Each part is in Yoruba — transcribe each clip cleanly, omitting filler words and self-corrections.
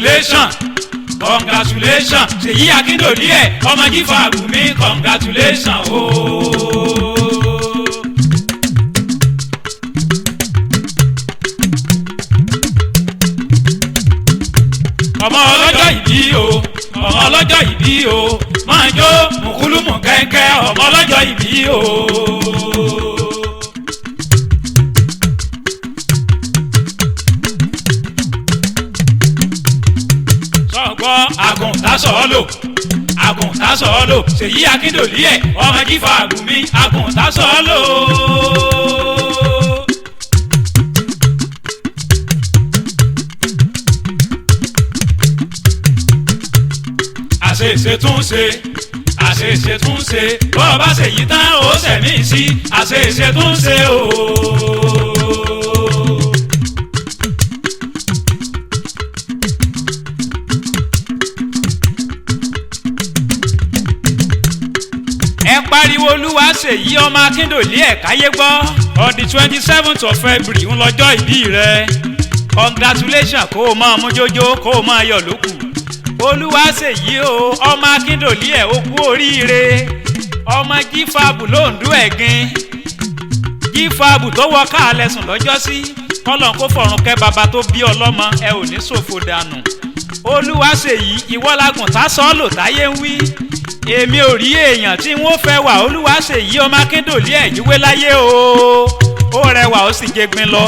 congratulations congratulations Ṣèyí Akíndòlíẹ̀ ọmọ Jífàbù mi congratulations ooo. ọmọ ọlọ́jọ́ ìbí o ọmọ ọlọ́jọ́ ìbí o máa jó mùkúlùmù kẹ́kẹ́ ọmọ ọlọ́jọ́ ìbí o. sọ̀gbọ́ àgùntàsọ̀ọ́lò àgùntàsọ̀ọ́lò Ṣèyí Akíndòlíẹ̀ ọmọ Jífàbù mi àgùntàsọ̀ọ́lò. àṣeṣe tún ṣe bọ́ọ̀ bá ṣe yí tán ó ṣẹ̀mí sí àṣeṣe tún ṣe o. ẹ pariwo Olúwaṣèyí ọmọ Akíndòlíẹ̀ káyé gbọ́ on the 27th of February ń lọ́jọ́ ìbí rẹ congratulations kó o máa mú jójó kó o máa yọ̀ lókù. Olúwaṣèyí o ọmọ Akíndòlíẹ̀ ó kú oríire ọmọ Jífàbù lóńdó ẹ̀gìn Jífàbù tó wọ káàlẹ̀ sùn lọ́jọ́sí kọ́lọ́n kó fọ̀run kẹ́ bàbá tó bí ọlọ́mọ ẹ ò ní ṣòfò dànù. Olúwaṣèyí ìwọ́lágùntàsọ̀ọ́lò táyé ń wí èmi ò rí èèyàn tí wọ́n fẹ́ wà Olúwaṣèyí ọmọ Akíndòlíẹ̀ yíwé láyé o ó rẹwà ó sì jẹgbin lọ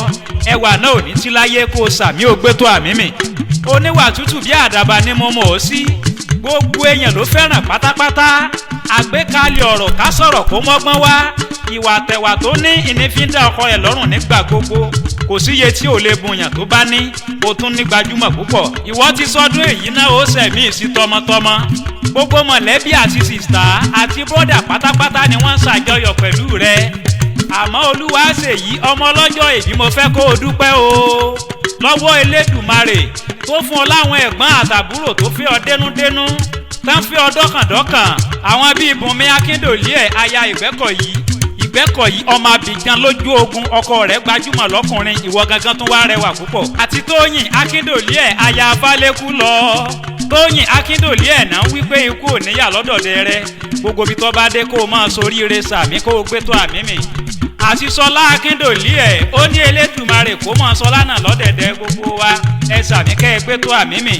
ẹwà náà ò ní tí láyé kó o sàmí ò gbé tó àmì mi oníwà tútù bí àdàbà ni mo mọ̀ ọ́ sí gbogbo èèyàn ló fẹ́ràn pátápátá àgbékalẹ̀ ọ̀rọ̀ ká sọ̀rọ̀ kó mọ́gbọ́n wá ìwà tẹ̀wà tó ní ìnífíndà ọkọ rẹ̀ lọ́rùn nígbà gbogbo kò síye tí ò lè bùnyàn tó bá ní o tún ní gbajúmọ̀ púpọ̀ ìwọ ti sọdún èyí náà ó sẹ̀mí sí tọmọtọmọ gbogbo mọ̀lẹ́bí àti sìstà àti bọ́dà pátápátá ni wọ́n ń ṣàjọyọ̀ pẹ̀lú rẹ àmọ́ Olúwaṣèyí ọmọ ọlọ́jọ́ ìbí mo fẹ́ kó o dúpẹ́ o lọ́wọ́ Elédùmarè tó fún ọ láwọn ẹ̀gbọ́n àtàbúrò tó fi ọ dénúdénú tán fi ọ dọ́kàndọ́kàn àwọn bíi Bùnmi Akíndòlíẹ̀ aya Ìgbẹ́kọ̀yí ọmọ Abidjan lójú ogun ọkọ rẹ̀ gbajúmọ̀ lọ́kùnrin ìwọ gangan tún wá rẹwà púpọ̀ àti Tóyìn Akíndòlíẹ̀ aya Abálẹ́kú lọ Tóyìn Akíndòlíẹ̀ náà wípé ikú ò níyà lọ́dọ̀dẹ rẹ gbogbo bí tó bá dé kó o máa soríire sàmí kó o gbé tó àmì mi àti Ṣọlá Akíndòlíẹ̀ ó ní Elédùmarè kó mọ̀ Ṣọlá náà lọ́dẹ̀dẹ̀ gbogbo wa ẹ sàmí kẹ́ ẹ gbé tó àmì mi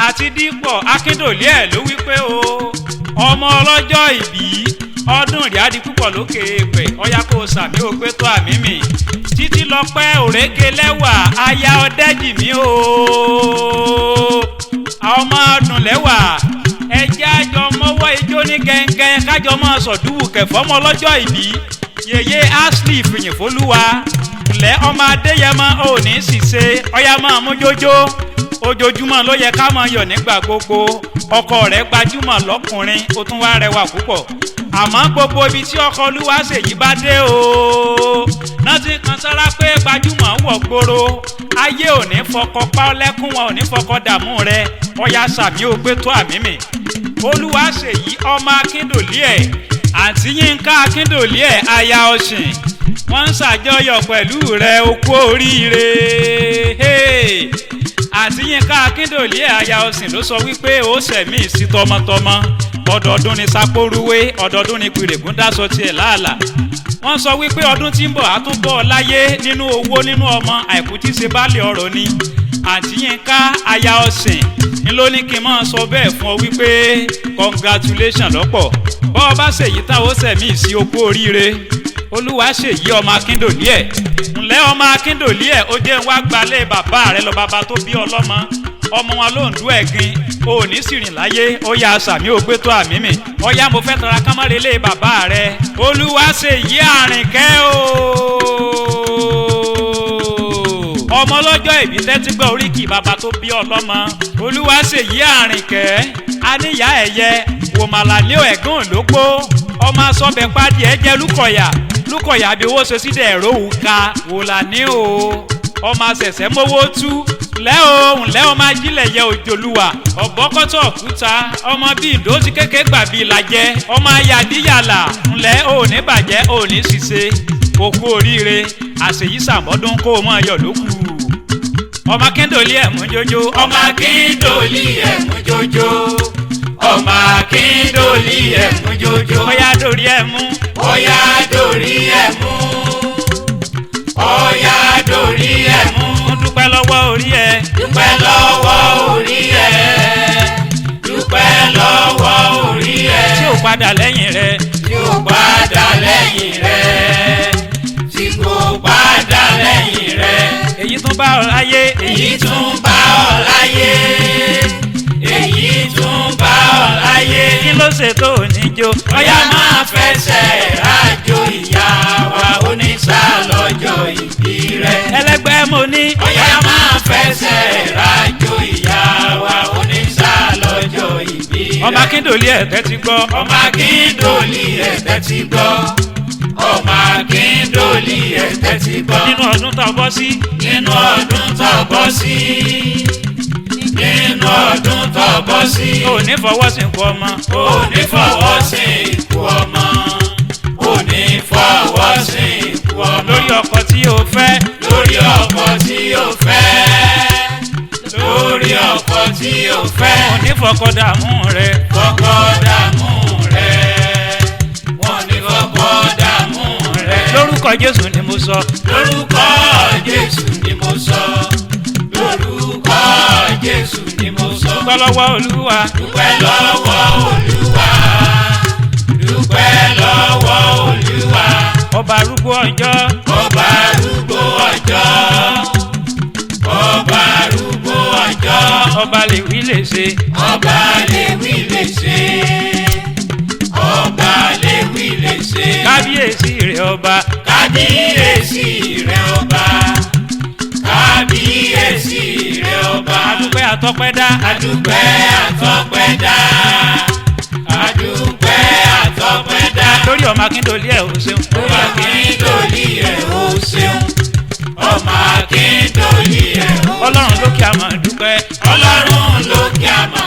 àti Dípọ̀ Akíndòlíẹ̀ ló wí pé o ọmọ ọlọ́jọ́ ìbí ọdún rí adi púpọ̀ lókè èèpẹ̀ ọ̀yá kó o sàmí ò gbé tó àmì mi Títílọpẹ́ Òrékelẹ́wà aya Ọdẹ́jìmí o ọmọ ọdún lẹ́wà ẹjẹ́ àjọ mọ́wọ́ ijó ní gẹ́ngẹ́ kájọ máa sọ̀dúwù kẹfọ́ ọmọ ọlọ́jọ́ ìbí yèyé Ashley Fìyìnfolúwa ńlẹ́ ọmọ Adéyẹmọ ò ní ṣìṣe ọ̀yá máa mú jójó ojoojúmọ́ ló yẹ ká máa yọ̀ nígbà gbogbo ọkọ rẹ̀ gbajúmọ̀ lọ́kùnrin ó tún wá rẹwà púpọ̀ àmọ́ gbogbo ibi tí ọkọ Olúwaṣèyí bá dé o náà ti kan sára pé gbajúmọ̀ wọ̀ gbòòrò ayé ò ní fọkọ pa lẹ́kún wọn ò ní fọkọ dààmú rẹ ọ̀yá sàmí ò gbé tó àmì mi Olúwaṣèyí ọmọ Akíndòlíẹ̀ àǹtí Yínká Akíndòlíẹ̀ aya Ọ̀sìn wọ́n ń ṣàjọyọ̀ pẹ̀lú rẹ̀ o kú oríire àǹtí Yínká Akíndòlíẹ̀ aya Ọ̀sìn ló sọ wípé ó ṣẹ̀mí sí tọmọtọmọ ọdọọdún ni sápórúwé ọdọọdún ni pèrègùn dáṣọ tiẹ̀ láàlà wọ́n sọ wípé ọdún tí ń bọ̀ á tún bọ̀ láyé nínú owó nínú ọmọ àìkú tí ṣe baálé ọ̀rọ̀ ni àǹtí Yínká aya Ọ̀sìn ni ló ní kí n máa sọ bẹ́ẹ̀ fún ọ wípé congratulation lọ́pọ̀ bọ́ ọ bá ṣèyí táwọn ṣẹ̀mí sí okú oríire Olúwaṣèyí ọmọ Akíndòlíẹ̀ ńlẹ́ ọmọ Akíndòlíẹ̀ ó jẹ́ wá gbalẹ̀ bàbá rẹ lọ bàbá tó bí ọlọ́mọ ọmọ wọn lóńdó ẹ̀gìn ò ní sìrìn láyé ó yá sàmí ó gbé tó àmì mi ó yá mo fẹ́ tọra kámọ́rẹ́lẹ́ bàbá rẹ Olúwaṣèyí Àrìnkẹ́ o ọmọ ọlọ́jọ́ ìbí tẹ́tí gbọ́ oríkì bàbá tó bí ọlọ́mọ Olúwaṣèyí Àrìnkẹ́ aníyá ẹ̀yẹ wòmàlálẹ́ ẹ̀gún lópó ọmọ asọ́bẹ̀ pàdé ẹ̀jẹ̀ lúkọ̀yà bí owó ṣe sídẹ̀ ẹ̀rọ òǹkà wòlà ní o ọmọ àṣẹ̀ṣẹ̀ mówó tú ńlẹ́ ọmọ ajílẹ̀ yẹ òjòlúwà ọ̀bọ́kọ́tọ̀ òkúta ọmọ bíi ìdóòtí kékeré gbà bíi ìlàjẹ ọmọ ayàdíyàlà ńlẹ́ òní bàjẹ́ òní ṣìṣe òkú oríire àṣèyí sàmọ́dún kó o mọ̀ ọyọ̀ lókù. ọmọ akíndòlí ẹ̀ mú jójó. ọmọ akíndòlí ẹ̀ mú jójó. ọmọ akíndòlí ẹ̀ mú jójó. ọ̀yá dórí ẹ̀ mú. ọ̀yá dórí ẹ̀ mú. ọ̀yá dórí ẹ̀ mú. ń dúpẹ́ lọ́wọ́ orí ẹ̀. dúpẹ́ lọ́wọ́ orí ẹ̀. dúpẹ́ lọ́wọ́ orí ẹ̀. tí ò padà lẹ́yìn rẹ̀. tí ò padà lẹ́yìn rẹ̀. tí kò padà lẹ́yìn rẹ̀. èyí tún bá ọ láyé. èyí tún bá ọ láyé. èyí tún bá ọ láyé. kí ló ṣe tó níjó. ọ̀yá máa fẹsẹ̀ rájò ìyá wa oníṣà lọ́jọ́ ìbí rẹ̀. ẹlẹgbẹ́ mo ní. ọ̀yá máa fẹsẹ̀ rájò ìyá wa oníṣà lọ́jọ́ ìbí rẹ̀. ọmọ akíndòlí ẹ̀tẹ́ ti gbọ́. ọmọ akíndòlí ẹ̀tẹ́ ti gbọ́. ọmọ akíndòlí ẹ̀tẹ́ ti gbọ́. nínú ọdún tá a bọ́ sí. nínú ọdún tó bọ́ sí. nínú ọdún tó bọ́ sí. ò ní fọwọ́ sí ikú ọmọ. ò ní fọwọ́ sí ikú ọmọ. ò ní fọwọ́ sí ikú ọmọ. lórí ọkọ tí o fẹ́. lórí ọkọ tí o fẹ́. lórí ọkọ tí o fẹ́. ò ní fọkọ dààmú rẹ. fọkọ dààmú rẹ. wọ́n ní fọkọ dààmú rẹ. lórúkọ Jésù ni mo sọ. lórúkọ Jésù ni mo sọ. lórúkọ Jésù ni mo sọ. dúpẹ́ lọ́wọ́ Olúwa. dúpẹ́ lọ́wọ́ Olúwa. dúpẹ́ lọ́wọ́ Olúwa. ọba arúgbó ọjọ́. ọba arúgbó ọjọ́. ọba arúgbó ọjọ́. ọba lè wí lè ṣe. ọba lè wí lè ṣe. ọba lè wí lè ṣe. kábíyèsí rẹ̀ ọba. kábíyèsí rẹ̀ ọba. kábíyèsí rẹ̀ ọba. adúpẹ́ àtọ́pẹ́dá. adúpẹ́ àtọ́pẹ́dá. adúpẹ́ àtọ́pẹ́dá. lórí ọmọ akíndòlí ẹ̀ ò ṣeun. ọmọ akíndòlí ẹ̀ ó ṣeun. ọmọ akíndòlí ẹ̀ ó ṣeun. ọlọ́run lókè àmọ́ dúpẹ́. ọlọ́run lókè àmọ́